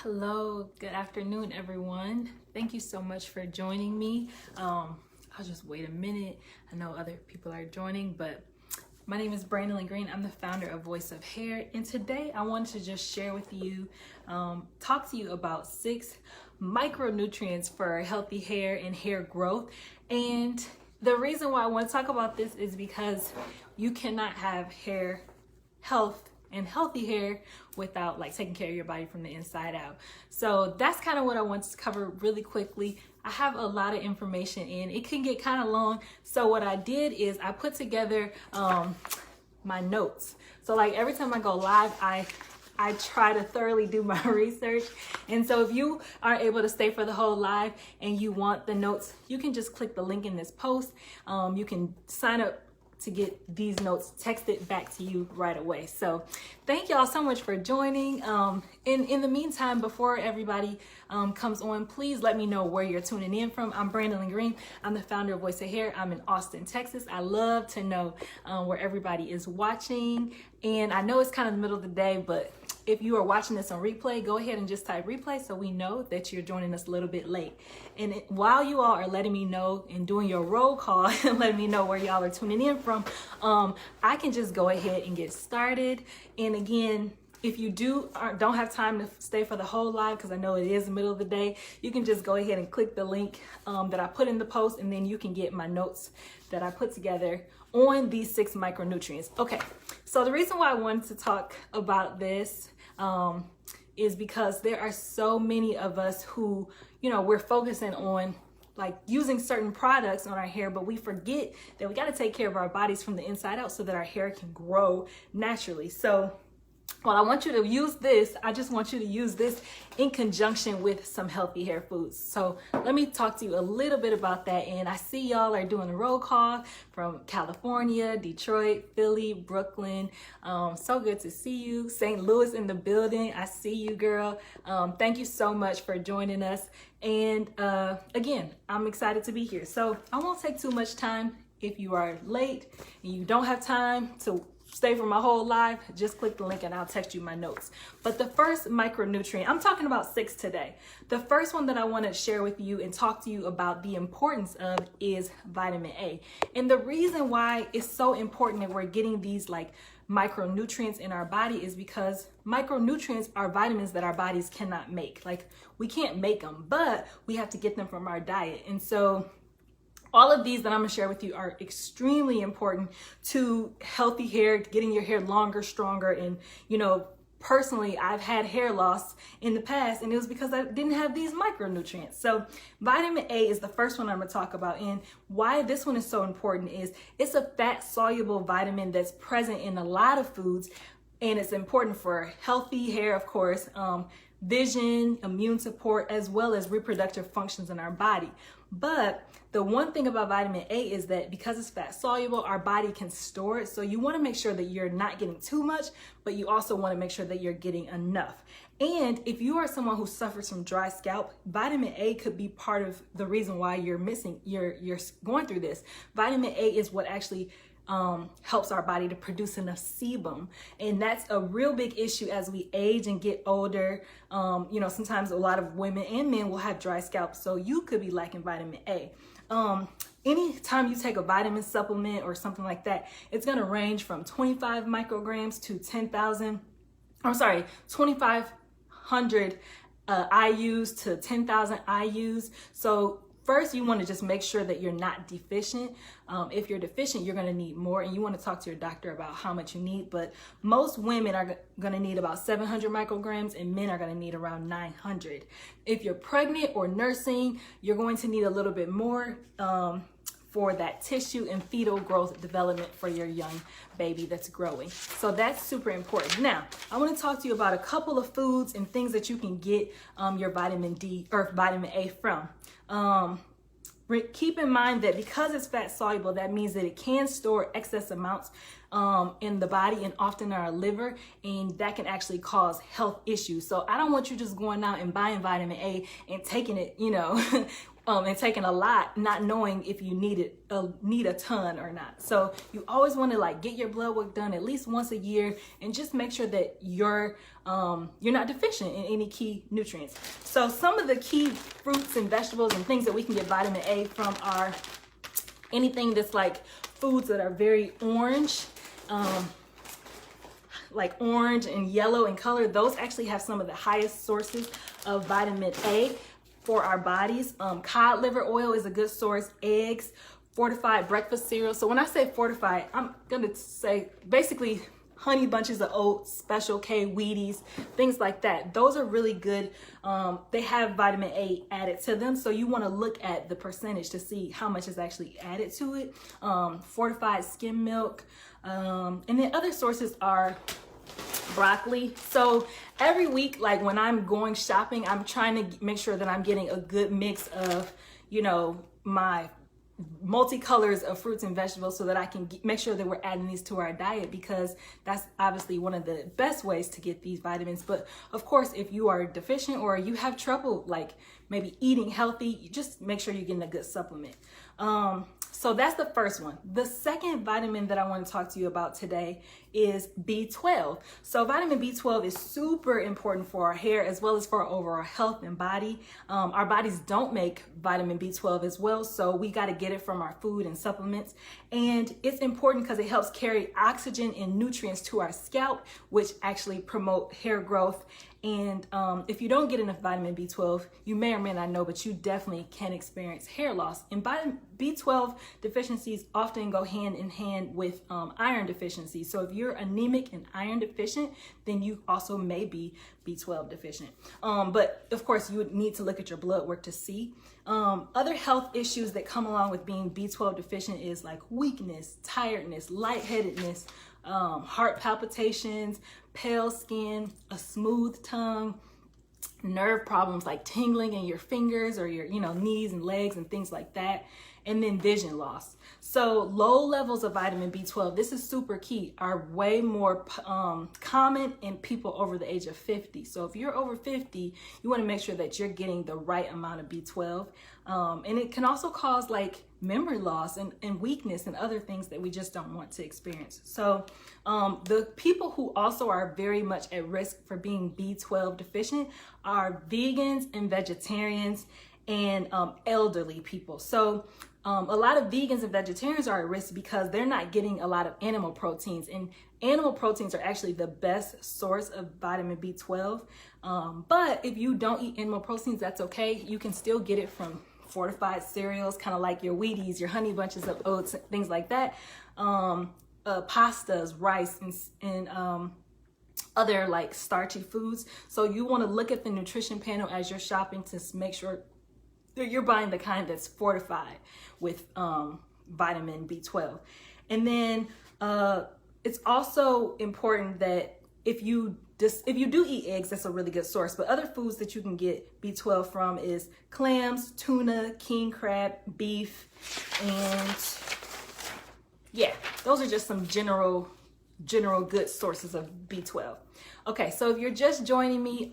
Hello, good afternoon, everyone. Thank you so much for joining me. I'll just wait a minute. I know other people are joining, but my name is Brandon Green. I'm the founder of Voice of Hair, and today I wanted to just share with you, talk to you about 6 micronutrients for healthy hair and hair growth. And the reason why I want to talk about this is because you cannot have hair health and healthy hair without taking care of your body from the inside out. So that's kind of what I want to cover really quickly. I have a lot of information and it can get kind of long. So what I did is I put together my notes. So every time I go live, I try to thoroughly do my research. And so if you aren't able to stay for the whole live and you want the notes, you can just click the link in this post. You can sign up to get these notes texted back to you right away. So thank y'all so much for joining. In the meantime, before everybody comes on, please let me know where you're tuning in from. I'm Brandon Green. I'm the founder of Voice of Hair. I'm in Austin, Texas. I love to know where everybody is watching. And I know it's kind of the middle of the day, but if you are watching this on replay, go ahead and just type replay so we know that you're joining us a little bit late. And while you all are letting me know and doing your roll call and letting me know where y'all are tuning in from, I can just go ahead and get started. And again, if you don't have time to stay for the whole live, because I know it is the middle of the day, you can just go ahead and click the link that I put in the post, and then you can get my notes that I put together on these 6 micronutrients. Okay, so the reason why I wanted to talk about this is because there are so many of us who, we're focusing on using certain products on our hair, but we forget that we got to take care of our bodies from the inside out so that our hair can grow naturally. So well, I want you to use this. I just want you to use this in conjunction with some healthy hair foods. So let me talk to you a little bit about that. And I see y'all are doing a roll call from California, Detroit, Philly, Brooklyn. So good to see you. St. Louis in the building. I see you, girl. Thank you so much for joining us. And again, I'm excited to be here. So I won't take too much time. If you are late and you don't have time to stay for my whole live, just click the link and I'll text you my notes. But the first micronutrient, I'm talking about 6 today. The first one that I want to share with you and talk to you about the importance of is vitamin A. And the reason why it's so important that we're getting these micronutrients in our body is because micronutrients are vitamins that our bodies cannot make. We can't make them, but we have to get them from our diet. And so all of these that I'm gonna share with you are extremely important to healthy hair, getting your hair longer, stronger. And, personally, I've had hair loss in the past and it was because I didn't have these micronutrients. So vitamin A is the first one I'm gonna talk about. And why this one is so important is it's a fat soluble vitamin that's present in a lot of foods. And it's important for healthy hair, of course, vision, immune support, as well as reproductive functions in our body. But the one thing about vitamin A is that because it's fat soluble, our body can store it. So you want to make sure that you're not getting too much, but you also want to make sure that you're getting enough. And if you are someone who suffers from dry scalp, vitamin A could be part of the reason why you're going through this. Vitamin A is what actually helps our body to produce enough sebum. And that's a real big issue as we age and get older. Sometimes a lot of women and men will have dry scalp, so you could be lacking vitamin A. Anytime you take a vitamin supplement or something like that, it's going to range from 25 micrograms to 2,500 IUs to 10,000 IUs. So first, you want to just make sure that you're not deficient. If you're deficient, you're going to need more, and you want to talk to your doctor about how much you need. But most women are going to need about 700 micrograms, and men are going to need around 900. If you're pregnant or nursing, you're going to need a little bit more for that tissue and fetal growth development for your young baby that's growing. So that's super important. Now, I want to talk to you about a couple of foods and things that you can get your vitamin D or vitamin A from. Keep in mind that because it's fat soluble, that means that it can store excess amounts in the body and often in our liver, and that can actually cause health issues. So I don't want you just going out and buying vitamin A and taking it, and taking a lot, not knowing if you need a ton or not. So you always want to like get your blood work done at least once a year, and just make sure that you're not deficient in any key nutrients. So some of the key fruits and vegetables and things that we can get vitamin A from are anything that's like foods that are very orange, like orange and yellow in color. Those actually have some of the highest sources of vitamin A for our bodies. Cod liver oil is a good source. Eggs, fortified breakfast cereal. So when I say fortified, I'm gonna say basically honey bunches of oats, Special K, Wheaties, things like that. Those are really good. They have vitamin A added to them. So you wanna look at the percentage to see how much is actually added to it. Fortified skim milk. And then other sources are broccoli. So every week, like when I'm going shopping, I'm trying to make sure that I'm getting a good mix of, my multicolors of fruits and vegetables, so that I can make sure that we're adding these to our diet, because that's obviously one of the best ways to get these vitamins. But of course, if you are deficient or you have trouble like maybe eating healthy, you just make sure you're getting a good supplement. So that's the first one. The second vitamin that I want to talk to you about today is B12. So vitamin B12 is super important for our hair as well as for our overall health and body. Our bodies don't make vitamin B12 as well, so we got to get it from our food and supplements. And it's important because it helps carry oxygen and nutrients to our scalp, which actually promote hair growth. And if you don't get enough vitamin B12, you may or may not know, but you definitely can experience hair loss. And vitamin B12 deficiencies often go hand in hand with iron deficiency. So if you're anemic and iron deficient, then you also may be B12 deficient. But of course, you would need to look at your blood work to see. Other health issues that come along with being B12 deficient is like weakness, tiredness, lightheadedness, heart palpitations, pale skin, a smooth tongue, nerve problems like tingling in your fingers or your knees and legs and things like that, and then vision loss. So low levels of vitamin B12, this is super key, are way more common in people over the age of 50. So if you're over 50, you want to make sure that you're getting the right amount of B12. And it can also cause like memory loss and weakness and other things that we just don't want to experience. So the people who also are very much at risk for being B12 deficient are vegans and vegetarians and elderly people. So a lot of vegans and vegetarians are at risk because they're not getting a lot of animal proteins, and animal proteins are actually the best source of vitamin B12. But if you don't eat animal proteins, that's okay. You can still get it from fortified cereals, kind of like your Wheaties, your honey bunches of oats, things like that. Pastas, rice, and other like starchy foods. So you want to look at the nutrition panel as you're shopping to make sure that you're buying the kind that's fortified with vitamin B12. And then it's also important that if you do eat eggs, that's a really good source. But other foods that you can get B12 from is clams, tuna, king crab, beef, and yeah, those are just some general good sources of B12. Okay, so if you're just joining me,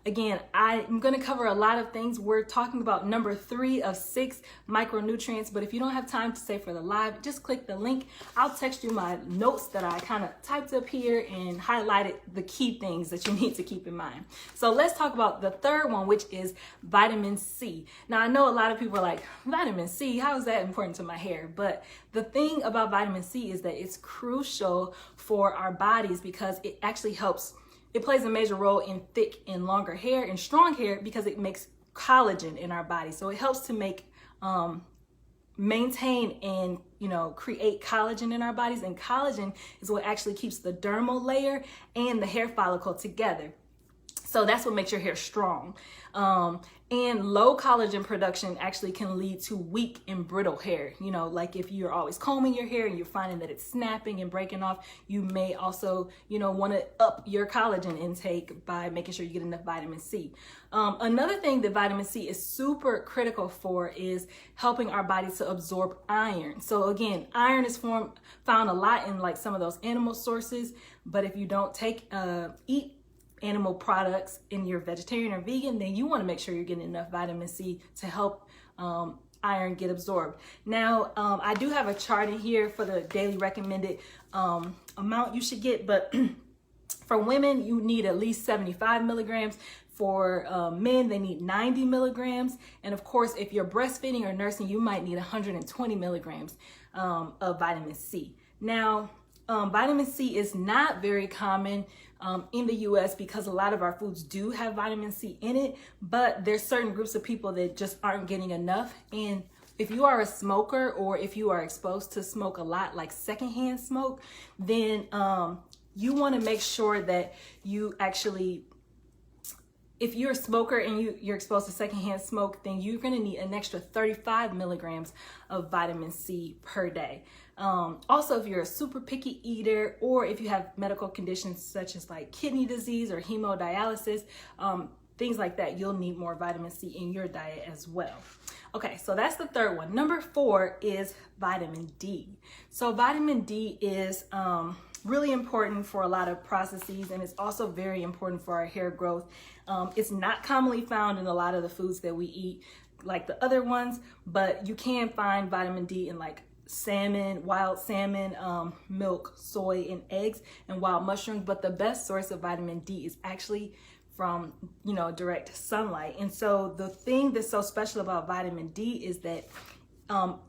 again, I'm going to cover a lot of things. We're talking about number 3 of 6 micronutrients, but if you don't have time to stay for the live, just click the link. I'll text you my notes that I kind of typed up here and highlighted the key things that you need to keep in mind. So let's talk about the third one, which is vitamin C. Now, I know a lot of people are like, vitamin C, how is that important to my hair? But the thing about vitamin C is that it's crucial for our bodies because it actually helps. It plays a major role in thick and longer hair and strong hair because it makes collagen in our body. So it helps to make, maintain and, create collagen in our bodies. And collagen is what actually keeps the dermal layer and the hair follicle together. So So that's what makes your hair strong. And low collagen production actually can lead to weak and brittle hair. You know, like if you're always combing your hair and you're finding that it's snapping and breaking off, you may also, you know, want to up your collagen intake by making sure you get enough vitamin C. Another thing that vitamin C is super critical for is helping our body to absorb iron. So again, iron is found a lot in like some of those animal sources, but if you don't eat animal products and you're vegetarian or vegan, then you want to make sure you're getting enough vitamin C to help iron get absorbed. Now, I do have a chart in here for the daily recommended amount you should get, but for women, you need at least 75 milligrams. For men, they need 90 milligrams. And of course, if you're breastfeeding or nursing, you might need 120 milligrams of vitamin C. Now, vitamin C is not very common in the US because a lot of our foods do have vitamin C in it, but there's certain groups of people that just aren't getting enough. And if you are a smoker or if you are exposed to smoke a lot, like secondhand smoke, then you want to make sure that you actually, if you're a smoker and you're exposed to secondhand smoke, then you're going to need an extra 35 milligrams of vitamin C per day. Also, if you're a super picky eater or if you have medical conditions such as like kidney disease or hemodialysis, things like that, you'll need more vitamin C in your diet as well. Okay, so that's the third one. Number 4 is vitamin D. So vitamin D is really important for a lot of processes, and it's also very important for our hair growth. It's not commonly found in a lot of the foods that we eat like the other ones, but you can find vitamin D in like salmon, wild salmon, milk, soy, and eggs, and wild mushrooms. But the best source of vitamin D is actually from, you know, direct sunlight. And so the thing that's so special about vitamin D is that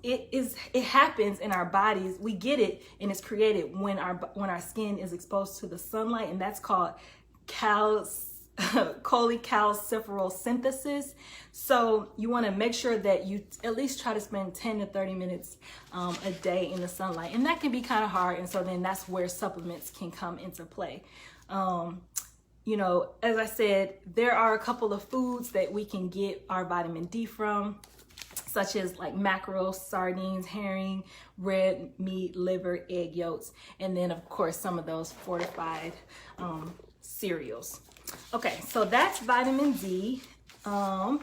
it happens in our bodies. We get it, and it's created when our skin is exposed to the sunlight, and that's called cholecalciferol synthesis. So you want to make sure that you at least try to spend 10 to 30 minutes a day in the sunlight, and that can be kind of hard. And so then that's where supplements can come into play. You know, as I said, there are a couple of foods that we can get our vitamin D from, such as like mackerel, sardines, herring, red meat, liver, egg yolks, and then of course some of those fortified cereals. Okay, so that's vitamin D, and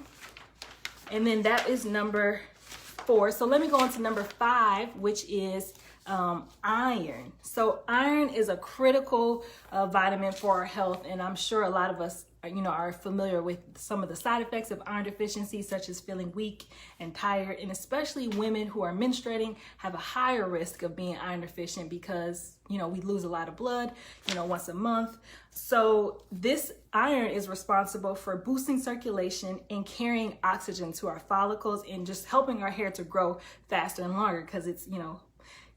then that is number 4. So let me go on to number 5, which is iron. So iron is a critical vitamin for our health, and I'm sure a lot of us are familiar with some of the side effects of iron deficiency, such as feeling weak and tired, and especially women who are menstruating have a higher risk of being iron deficient because, we lose a lot of blood, once a month. So this iron is responsible for boosting circulation and carrying oxygen to our follicles and just helping our hair to grow faster and longer because it's,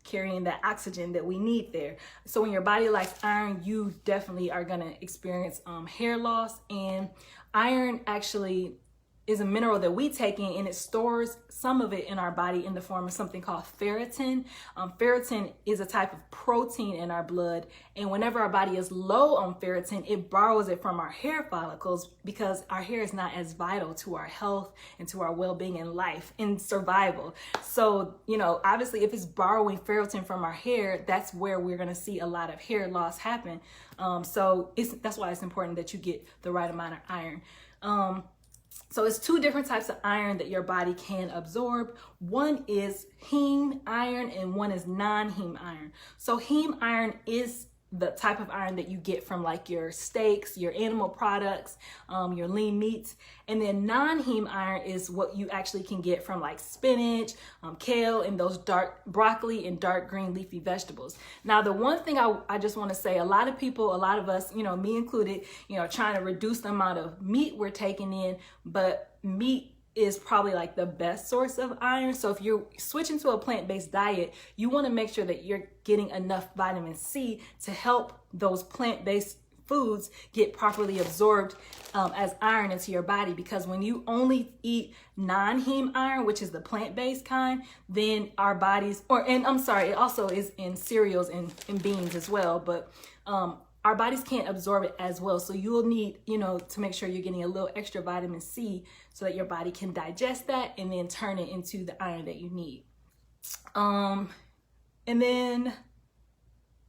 carrying that oxygen that we need there. So when your body lacks iron, you definitely are going to experience hair loss. And iron actually is a mineral that we take in, and it stores some of it in our body in the form of something called ferritin. Ferritin is a type of protein in our blood, and whenever our body is low on ferritin, it borrows it from our hair follicles because our hair is not as vital to our health and to our well-being in life and survival. So, obviously if it's borrowing ferritin from our hair, that's where we're going to see a lot of hair loss happen. So that's why it's important that you get the right amount of iron. So it's 2 different types of iron that your body can absorb. One is heme iron and one is non-heme iron. So heme iron is the type of iron that you get from like your steaks, your animal products, your lean meats. And then non-heme iron is what you actually can get from like spinach, kale, and those dark broccoli and dark green leafy vegetables. Now, the one thing I just want to say, a lot of people, a lot of us, me included, trying to reduce the amount of meat we're taking in, but meat is probably like the best source of iron. So if you're switching to a plant-based diet, you want to make sure that you're getting enough vitamin C to help those plant-based foods get properly absorbed as iron into your body. Because when you only eat non-heme iron, which is the plant-based kind, then our bodies, it also is in cereals and beans as well, but our bodies can't absorb it as well. So you'll need, to make sure you're getting a little extra vitamin C so that your body can digest that and then turn it into the iron that you need. And then,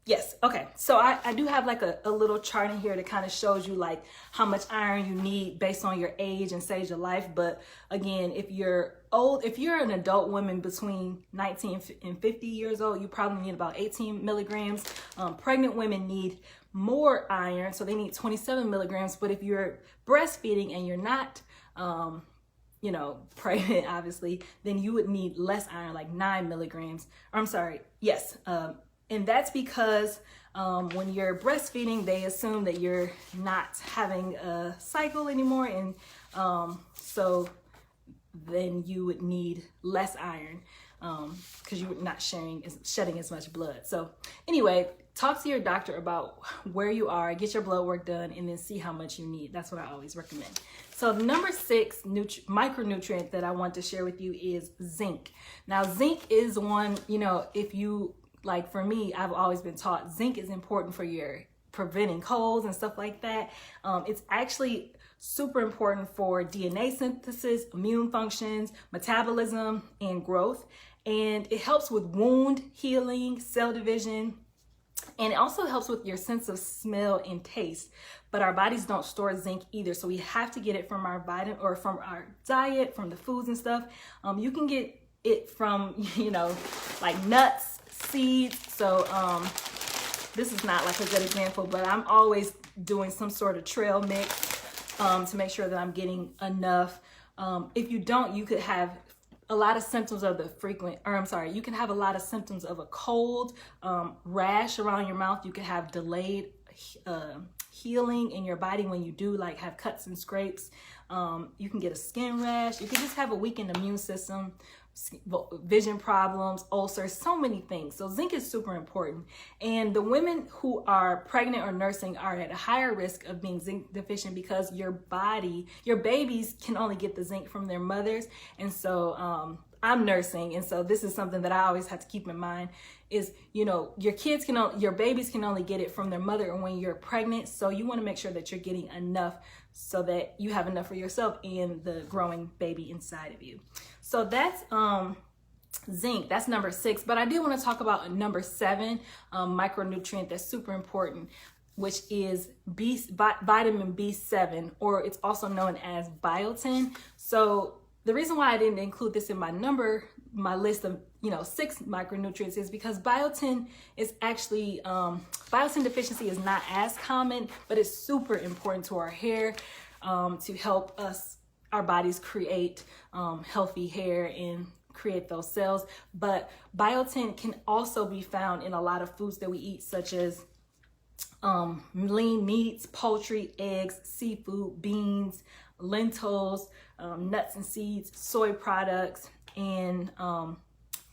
yes, okay. So I do have like a little chart in here that kind of shows you like how much iron you need based on your age and stage of life. But again, if you're an adult woman between 19 and 50 years old, you probably need about 18 milligrams. Pregnant women need more iron, so they need 27 milligrams. But if you're breastfeeding and you're not, pregnant, obviously, then you would need less iron, like 9 milligrams. Or I'm sorry, yes. And that's because when you're breastfeeding, they assume that you're not having a cycle anymore. And so then you would need less iron because you're not shedding as much blood. So anyway, talk to your doctor about where you are, get your blood work done, and then see how much you need. That's what I always recommend. So number 6 micronutrient that I want to share with you is zinc. Now, zinc is one, if you, like for me, I've always been taught zinc is important for your preventing colds and stuff like that. It's actually super important for DNA synthesis, immune functions, metabolism, and growth. And it helps with wound healing, cell division, and it also helps with your sense of smell and taste. But our bodies don't store zinc either, so we have to get it from our vitamin or from our diet, from the foods and stuff. You can get it from, like nuts, seeds. So this is not like a good example, but I'm always doing some sort of trail mix to make sure that I'm getting enough. If you don't, you could have a lot of symptoms of you can have a lot of symptoms of a cold, rash around your mouth. You can have delayed healing in your body when you do like have cuts and scrapes. You can get a skin rash. You can just have a weakened immune system, vision problems, ulcers, so many things. So zinc is super important. And the women who are pregnant or nursing are at a higher risk of being zinc deficient because your babies can only get the zinc from their mothers. And so I'm nursing, and so this is something that I always have to keep in mind is, your babies can only get it from their mother or when you're pregnant. So you want to make sure that you're getting enough so that you have enough for yourself and the growing baby inside of you. So that's zinc. That's number 6. But I do want to talk about number 7 micronutrient that's super important, which is vitamin B7, or it's also known as biotin. So the reason why I didn't include this in my list of 6 micronutrients is because biotin is actually biotin deficiency is not as common, but it's super important to our hair to help our bodies create healthy hair and create those cells. But biotin can also be found in a lot of foods that we eat, such as lean meats, poultry, eggs, seafood, beans, lentils, nuts and seeds, soy products, and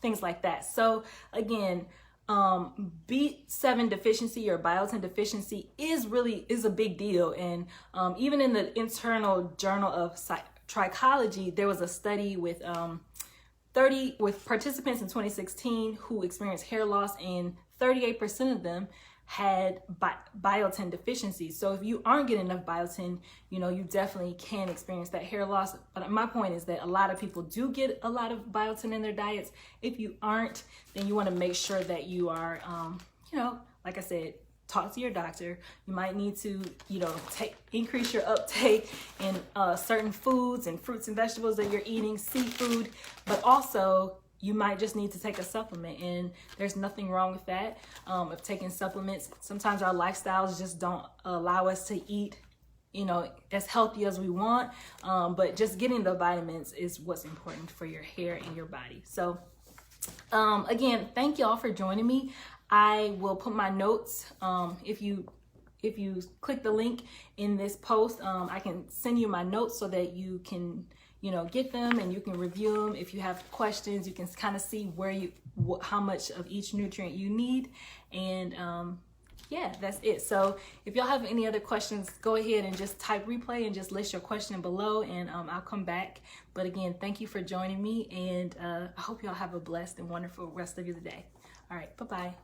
things like that. So again, B7 deficiency or biotin deficiency is a big deal. And even in the internal journal of trichology, there was a study with participants in 2016 who experienced hair loss, and 38% of them had biotin deficiency. So if you aren't getting enough biotin, you definitely can experience that hair loss. But my point is that a lot of people do get a lot of biotin in their diets. If you aren't, then you want to make sure that you are, like I said, talk to your doctor. You might need to, increase your uptake in certain foods and fruits and vegetables that you're eating, seafood, but also you might just need to take a supplement, and there's nothing wrong with that. Of taking supplements. Sometimes our lifestyles just don't allow us to eat, as healthy as we want. But just getting the vitamins is what's important for your hair and your body. So again, thank y'all for joining me. I will put my notes. If you click the link in this post, I can send you my notes so that you can get them and you can review them. If you have questions, you can kind of see how much of each nutrient you need. And yeah, that's it. So if y'all have any other questions, go ahead and just type replay and just list your question below, and I'll come back. But again, thank you for joining me, and I hope y'all have a blessed and wonderful rest of your day. All right, bye-bye.